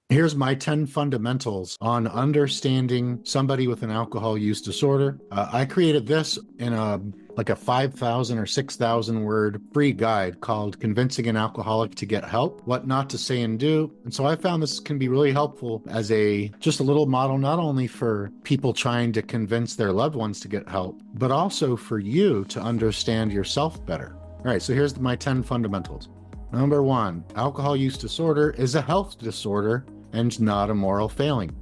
Here's my 10 fundamentals on understanding somebody with an alcohol use disorder. I created this in a 5,000 or 6,000 word free guide called Convincing an Alcoholic to Get Help, What Not to Say and Do. And so I found this can be really helpful as just a little model, not only for people trying to convince their loved ones to get help, but also for you to understand yourself better. All right, so here's my 10 fundamentals. Number 1, alcohol use disorder is a health disorder and not a moral failing.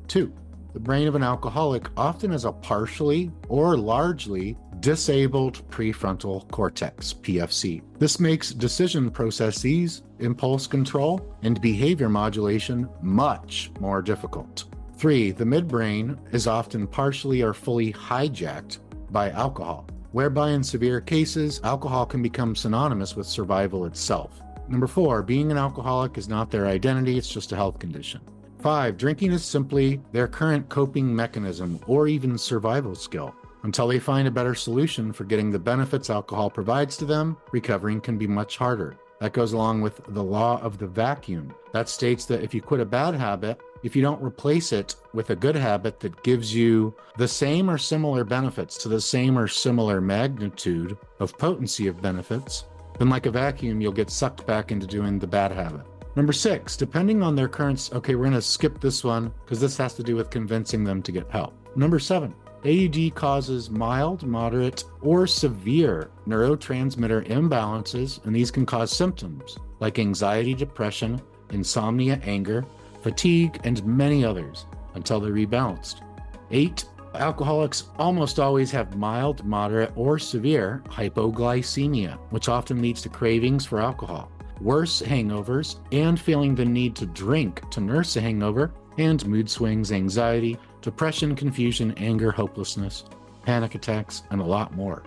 2, the brain of an alcoholic often has a partially or largely disabled prefrontal cortex, PFC. This makes decision processes, impulse control, and behavior modulation much more difficult. 3, the midbrain is often partially or fully hijacked by alcohol, whereby in severe cases, alcohol can become synonymous with survival itself. Number 4, being an alcoholic is not their identity, it's just a health condition. 5, drinking is simply their current coping mechanism or even survival skill. Until they find a better solution for getting the benefits alcohol provides to them, recovering can be much harder. That goes along with the law of the vacuum. That states that if you quit a bad habit, if you don't replace it with a good habit that gives you the same or similar benefits to the same or similar magnitude of potency of benefits, then like a vacuum, you'll get sucked back into doing the bad habit. Number 6, depending on their current, okay, we're going to skip this one because this has to do with convincing them to get help. Number 7, AUD causes mild, moderate, or severe neurotransmitter imbalances, and these can cause symptoms like anxiety, depression, insomnia, anger, fatigue, and many others until they're rebalanced. 8, alcoholics almost always have mild, moderate, or severe hypoglycemia, which often leads to cravings for alcohol, worse hangovers, and feeling the need to drink to nurse a hangover, and mood swings, anxiety, depression, confusion, anger, hopelessness, panic attacks, and a lot more.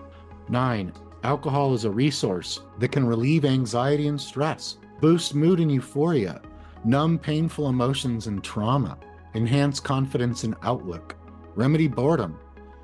9, alcohol is a resource that can relieve anxiety and stress, boost mood and euphoria, numb painful emotions and trauma, enhance confidence and outlook, remedy boredom,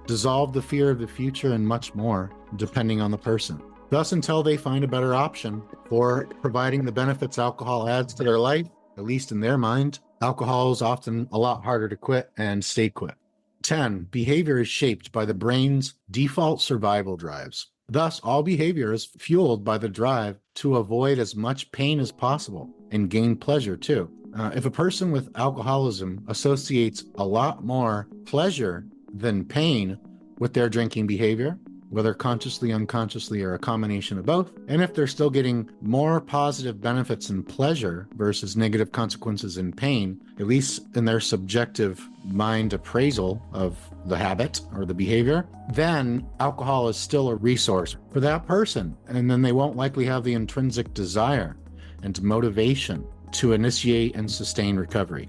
dissolve the fear of the future, and much more, depending on the person. Thus, until they find a better option for providing the benefits alcohol adds to their life, at least in their mind, alcohol is often a lot harder to quit and stay quit. 10, behavior is shaped by the brain's default survival drives. Thus, all behavior is fueled by the drive to avoid as much pain as possible and gain pleasure too. If a person with alcoholism associates a lot more pleasure than pain with their drinking behavior, whether consciously, unconsciously, or a combination of both, and if they're still getting more positive benefits and pleasure versus negative consequences and pain, at least in their subjective mind appraisal of the habit or the behavior, then alcohol is still a resource for that person. And then they won't likely have the intrinsic desire and motivation to initiate and sustain recovery.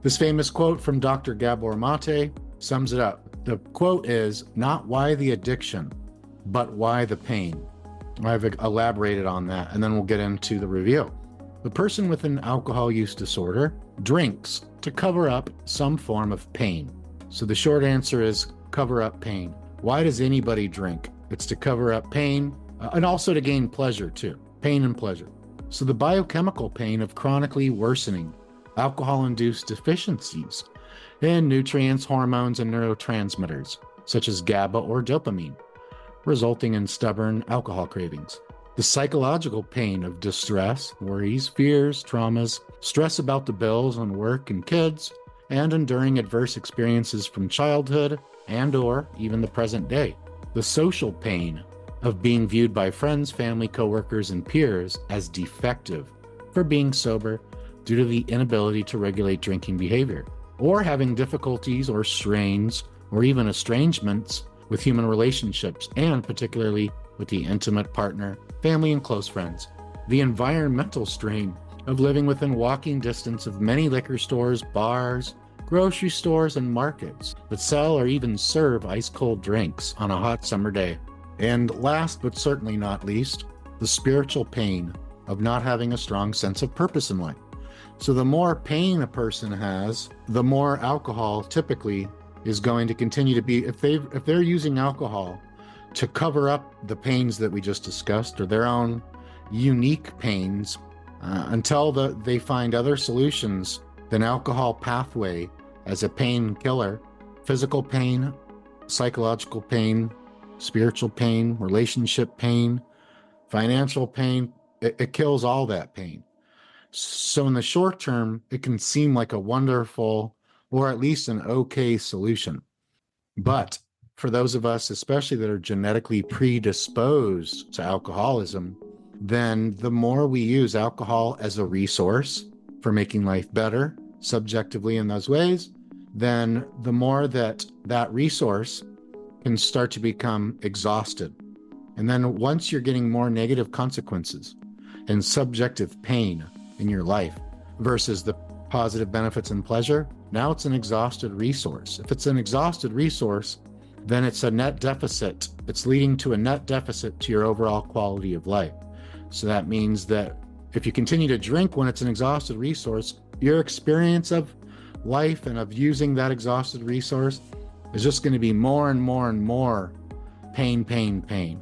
This famous quote from Dr. Gabor Mate sums it up. The quote is, "Not why the addiction, but why the pain." I've elaborated on that, and then we'll get into the review. The person with an alcohol use disorder drinks to cover up some form of pain. So the short answer is cover up pain. Why does anybody drink? It's to cover up pain and also to gain pleasure too. Pain and pleasure. So the biochemical pain of chronically worsening alcohol-induced deficiencies in nutrients, hormones, and neurotransmitters, such as GABA or dopamine, resulting in stubborn alcohol cravings. The psychological pain of distress, worries, fears, traumas, stress about the bills on work and kids, and enduring adverse experiences from childhood and/or even the present day. The social pain of being viewed by friends, family, coworkers, and peers as defective for being sober due to the inability to regulate drinking behavior, or having difficulties or strains or even estrangements with human relationships, and particularly with the intimate partner, family, and close friends. The environmental strain of living within walking distance of many liquor stores, bars, grocery stores, and markets that sell or even serve ice-cold drinks on a hot summer day. And last but certainly not least, the spiritual pain of not having a strong sense of purpose in life. So the more pain a person has, the more alcohol typically is going to continue to be, if they're using alcohol to cover up the pains that we just discussed or their own unique pains, until they find other solutions then alcohol pathway as a painkiller, physical pain, psychological pain, spiritual pain, relationship pain, financial pain. It kills all that pain. So in the short term, it can seem like a wonderful or at least an okay solution. But for those of us, especially that are genetically predisposed to alcoholism, then the more we use alcohol as a resource for making life better, subjectively in those ways, then the more that that resource can start to become exhausted. And then once you're getting more negative consequences and subjective pain in your life versus the positive benefits and pleasure, now it's an exhausted resource. If it's an exhausted resource, then it's a net deficit. It's leading to a net deficit to your overall quality of life. So that means that if you continue to drink when it's an exhausted resource, your experience of life and of using that exhausted resource is just going to be more and more and more pain, pain, pain.